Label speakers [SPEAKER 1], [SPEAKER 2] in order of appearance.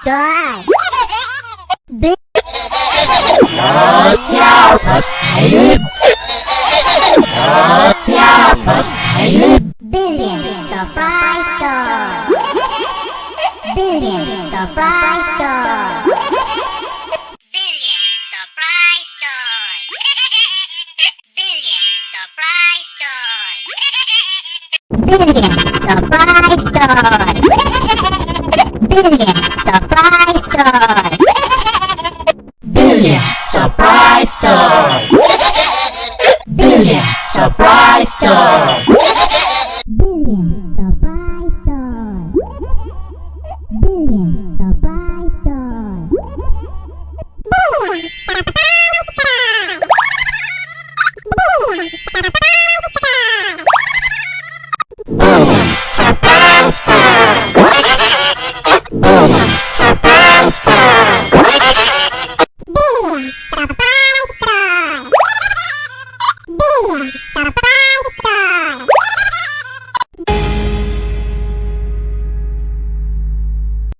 [SPEAKER 1] store. Billion surprise store. Billion surprise store. Billion surprise store. Billion surprise store. Billion surprise store. Billion surprise store.
[SPEAKER 2] Billion surprise store. Billion surprise store.
[SPEAKER 1] Billion surprise store. Billion surprise